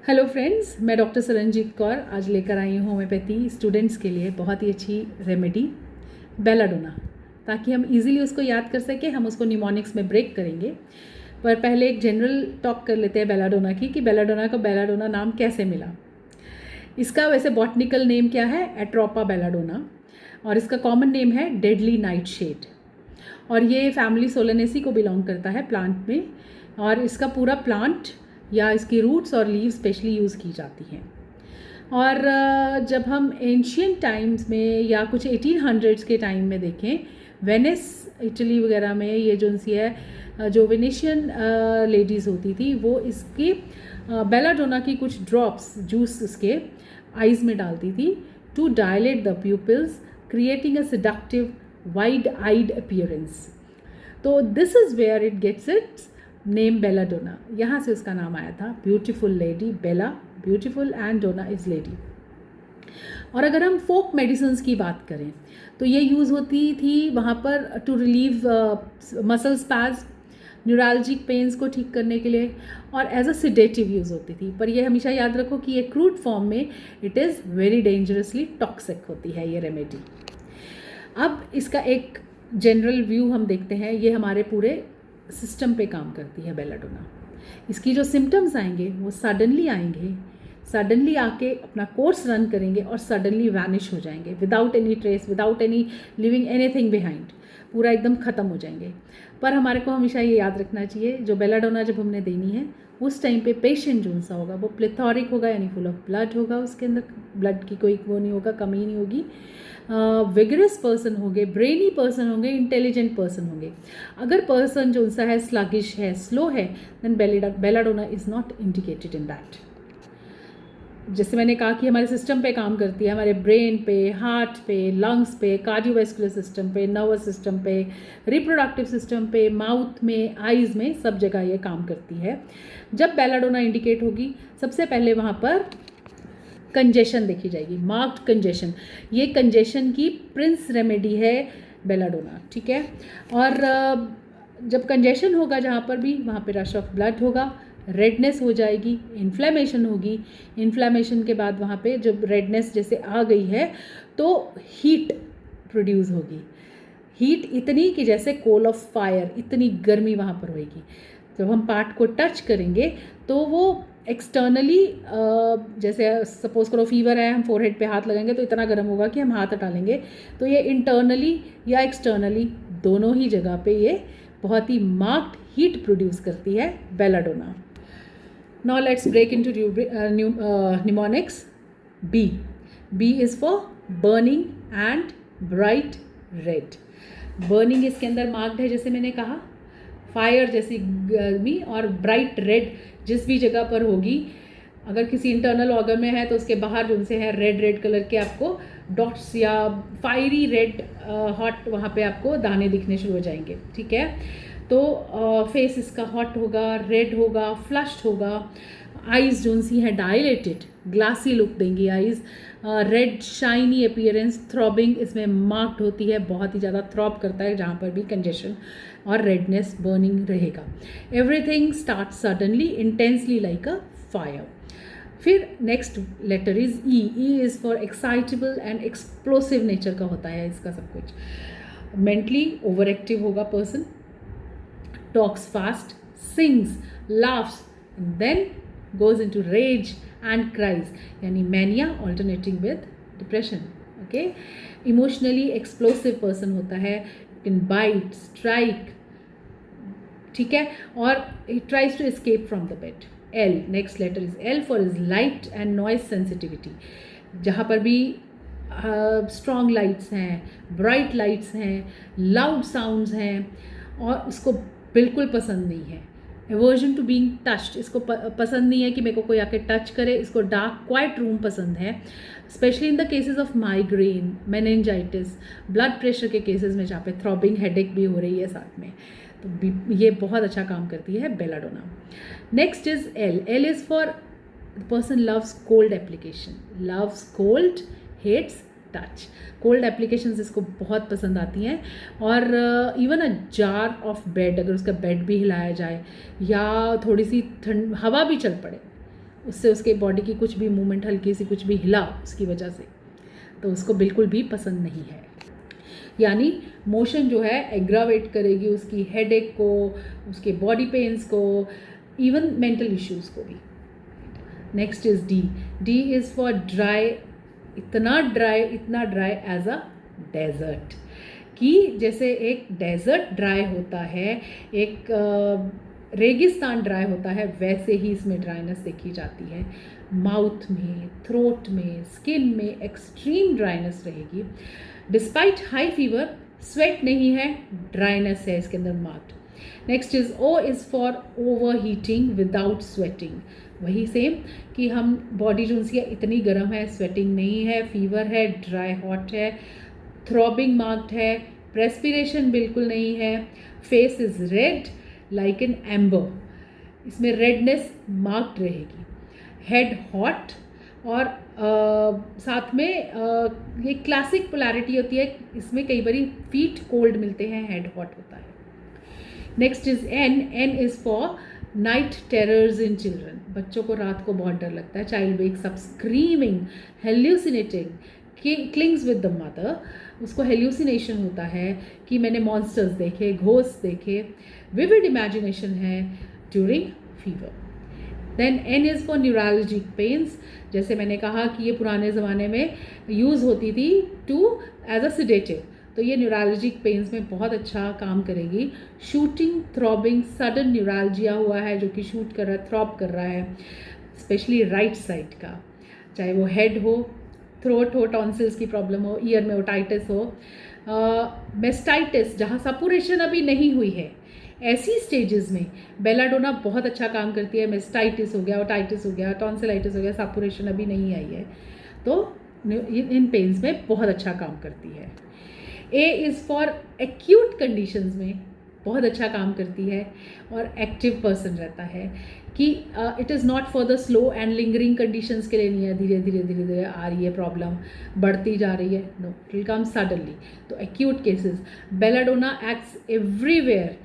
Hello friends, मैं doctor Saranjit Kaur आज लेकर आई हूँ होम्योपैथी स्टूडेंट्स के लिए बहुत ही अच्छी रेमेडी बेलाडोना, ताकि हम इजीली उसको याद कर सकें। हम उसको निमोनिक्स में ब्रेक करेंगे, पर पहले एक जनरल टॉक कर लेते हैं बेलाडोना की कि बेलाडोना को बेलाडोना नाम कैसे मिला। इसका वैसे बॉटनिकल नेम क्या है? एट्रोपा बेलाडोना, और इसका कॉमन नेम है डेडली नाइट शेड, और ये फैमिली सोलेनेसी को बिलोंग करता है प्लांट में, और इसका पूरा प्लांट या इसकी रूट्स और लीव्स स्पेशली यूज़ की जाती हैं। और जब हम एंशियंट टाइम्स में या कुछ 1800s के टाइम में देखें, वेनिस इटली वगैरह में ये जो सी है जो वेनेशियन लेडीज़ होती थी वो इसकी बेलाडोना की कुछ ड्रॉप्स जूस इसके आइज़ में डालती थी to dilate the pupils, creating a seductive wide eyed appearance. तो this is where it gets its name belladonna, यहाँ से उसका नाम आया था। Beautiful lady, bella beautiful and donna is lady. और अगर हम फोक मेडिसिन्स की बात करें तो ये यूज़ होती थी वहाँ पर to relieve muscle स्पैज, neuralgic pens को ठीक करने के लिए, और एज अ सिडेटिव यूज़ होती थी। पर ये हमेशा याद रखो कि ये क्रूड फॉर्म में it is very dangerously toxic होती है ये रेमेडी। अब इसका एक जनरल व्यू हम देखते हैं। ये हमारे पूरे सिस्टम पे काम करती है बेलाडोना। इसकी जो सिम्टम्स आएंगे वो सडनली आएंगे, सडनली आके अपना कोर्स रन करेंगे और सडनली वैनिश हो जाएंगे without any trace, without any living anything behind, पूरा एकदम ख़त्म हो जाएंगे। पर हमारे को हमेशा ये याद रखना चाहिए, जो बेलाडोना जब हमने देनी है उस टाइम पे पेशेंट जो सा होगा वो प्लेथोरिक होगा, यानी फुल ऑफ ब्लड होगा, उसके अंदर ब्लड की कोई वो नहीं होगा, कमी नहीं होगी, विगरस पर्सन होंगे, ब्रेनी पर्सन होंगे, इंटेलिजेंट पर्सन होंगे। अगर पर्सन जो सा है स्लगिश है, स्लो है, then belladonna is not indicated in that. जैसे मैंने कहा कि हमारे सिस्टम पे काम करती है, हमारे ब्रेन पे, हार्ट पे, लंग्स पे, कार्डियोवैस्कुलर सिस्टम पे, नर्वस सिस्टम पे, रिप्रोडक्टिव सिस्टम पे, माउथ में, आइज़ में, सब जगह ये काम करती है। जब बेलाडोना इंडिकेट होगी सबसे पहले वहाँ पर कंजेशन देखी जाएगी, मार्क्ड कंजेशन। ये कंजेशन की प्रिंस रेमेडी है बेलाडोना, ठीक है। और जब कंजेशन होगा जहाँ पर भी, वहाँ पे रश ऑफ ब्लड होगा, रेडनेस हो जाएगी, इन्फ्लेमेशन होगी। इन्फ्लेमेशन के बाद वहाँ पे जब रेडनेस जैसे आ गई है तो हीट प्रोड्यूस होगी, हीट इतनी कि जैसे कोल ऑफ फायर, इतनी गर्मी वहाँ पर होगी। जब हम पार्ट को टच करेंगे तो वो एक्सटर्नली, जैसे सपोज करो फीवर है, हम फोरहेड पे हाथ लगाएंगे तो इतना गर्म होगा कि हम हाथ हटा लेंगे, तो ये इंटरनली या एक्सटर्नली दोनों ही जगह पे ये बहुत ही मार्क्ड हीट प्रोड्यूस करती है belladonna. Now let's break into mnemonics. B. B is for burning and bright red. Burning इसके अंदर मार्क्ड है, जैसे मैंने कहा, फायर जैसी गर्मी, और ब्राइट रेड जिस भी जगह पर होगी, अगर किसी इंटरनल ऑर्गन में है तो उसके बाहर जो उनसे है रेड रेड कलर के आपको डॉट्स या फायरी रेड हॉट वहाँ पे आपको दाने दिखने शुरू हो जाएंगे, ठीक है। तो फेस इसका हॉट होगा, रेड होगा, फ्लश्ड होगा, आइज़ जो सी हैं डायलेटेड, ग्लासी लुक देंगी eyes, red shiny appearance, throbbing इसमें मार्क्ड होती है, बहुत ही ज़्यादा थ्रॉब करता है जहाँ पर भी कंजेशन, और रेडनेस, बर्निंग रहेगा। Everything start suddenly, intensely like a fire. फिर next letter is E. E is for excitable and explosive nature का होता है इसका सब कुछ। मेंटली ओवर एक्टिव होगा person, talks fast, sings, laughs, and then goes into rage and cries, yani mania alternating with depression. Okay, emotionally explosive person होता है, can bite, strike, ठीक है, और he tries to escape from the bed. L, next letter is L for his light and noise sensitivity. जहाँ पर भी strong lights हैं, bright lights हैं, लाउड साउंड्स हैं, और उसको बिल्कुल पसंद नहीं है। एवर्जन टू बीइंग टच्ड, इसको पसंद नहीं है कि मेरे को कोई आके टच करे। इसको डार्क क्वाइट रूम पसंद है, specially in the cases of migraine, meningitis, blood pressure के केसेस में जहाँ पे थ्रॉबिंग हेडेक भी हो रही है साथ में, तो ये बहुत अच्छा काम करती है belladonna. Next is L. L is for the person loves cold application, loves cold, hates touch. Cold applications इसको बहुत पसंद आती हैं, और even a jar of bed, अगर उसका बेड भी हिलाया जाए या थोड़ी सी ठंड हवा भी चल पड़े, उससे उसके बॉडी की कुछ भी मूवमेंट हल्की सी कुछ भी हिला उसकी वजह से, तो उसको बिल्कुल भी पसंद नहीं है। यानी मोशन जो है एग्रावेट करेगी उसकी हेडेक को, उसके बॉडी पेन्स को, इवन मेंटल इश्यूज़ को भी। Next is D. D is for dry, इतना ड्राई एज अ डेजर्ट, कि जैसे एक डेजर्ट ड्राई होता है, एक रेगिस्तान ड्राई होता है, वैसे ही इसमें ड्राइनेस देखी जाती है। माउथ में, थ्रोट में, स्किन में एक्सट्रीम ड्राइनेस रहेगी। डिस्पाइट हाई फीवर, स्वेट नहीं है, ड्राइनेस है इसके अंदर marked. Next is O is for over heating without sweating. वही सेम कि हम बॉडी जो उनकी इतनी गर्म है, स्वेटिंग नहीं है, फीवर है, ड्राई हॉट है, थ्रॉबिंग मार्क्ड है, प्रेस्पिरेशन बिल्कुल नहीं है, face is red like an amber, इसमें रेडनेस मार्क्ड रहेगी, हेड हॉट, और साथ में ये क्लासिक पोलैरिटी होती है, इसमें कई बारी फीट कोल्ड मिलते हैं, हेड हॉट होता है। Next is N. N is for night terrors in children, बच्चों को रात को बहुत डर लगता है, child wakes up screaming, hallucinating, clings with the mother, उसको हेल्यूसिनेशन होता है कि मैंने मॉन्स्टर्स देखे, घोस्ट देखे, विविड इमेजिनेशन है during fever. Then N is for neurologic pains, जैसे मैंने कहा कि ये पुराने ज़माने में यूज़ होती थी टू एज अ सिडेटिव, तो ये न्यूरोलॉजिक पेन्स में बहुत अच्छा काम करेगी। शूटिंग, थ्रॉबिंग, सडन न्यूरालजिया हुआ है जो कि शूट कर रहा है, थ्रॉब कर रहा है, स्पेशली राइट साइड का, चाहे वो हेड हो, थ्रोट हो, टॉन्सिल्स की प्रॉब्लम हो, ईयर में ओटाइटिस हो, मेस्टाइटिस जहाँ सपुरेशन अभी नहीं हुई है, ऐसी स्टेजेस में बेलाडोना बहुत अच्छा काम करती है। मेस्टाइटिस हो गया, ओटाइटिस हो गया, टॉन्सिलाइटिस हो गया, सपुरेशन अभी नहीं आई है, तो इन पेन्स में बहुत अच्छा काम करती है। A is for acute conditions में बहुत अच्छा काम करती है और एक्टिव पर्सन रहता है, कि it is not for the slow and lingering conditions के लिए नहीं है, धीरे धीरे आ रही है प्रॉब्लम, बढ़ती जा रही है, no, it will come suddenly. तो acute cases belladonna acts everywhere,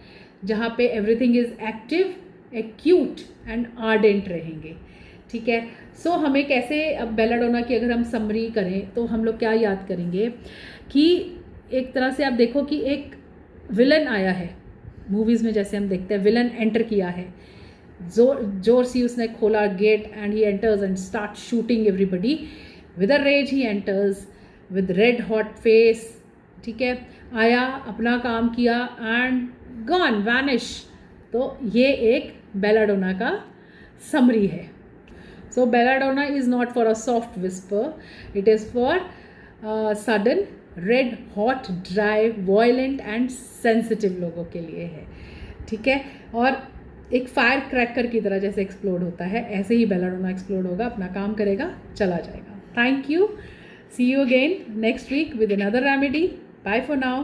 जहाँ पे everything is active, acute and ardent रहेंगे, ठीक है। सो हमें कैसे, अब बेलाडोना की अगर हम समरी करें तो हम लोग क्या याद करेंगे कि एक तरह से आप देखो कि एक विलन आया है मूवीज़ में, जैसे हम देखते हैं विलन एंटर किया है, जोर से उसने खोला gate and he enters and start shooting everybody, with a rage he enters with red hot face, ठीक है, आया, अपना काम किया एंड गॉन, वैनिश। तो ये एक बेलाडोना का समरी है। So belladonna is not for a soft whisper, it is for sudden, red hot, dry, violent and sensitive लोगों के लिए है, ठीक है। और एक फायर क्रैकर की तरह जैसे एक्सप्लोड होता है, ऐसे ही बेलाडोना एक्सप्लोड होगा, अपना काम करेगा, चला जाएगा। Thank you, see you again next week with another remedy. Bye for now.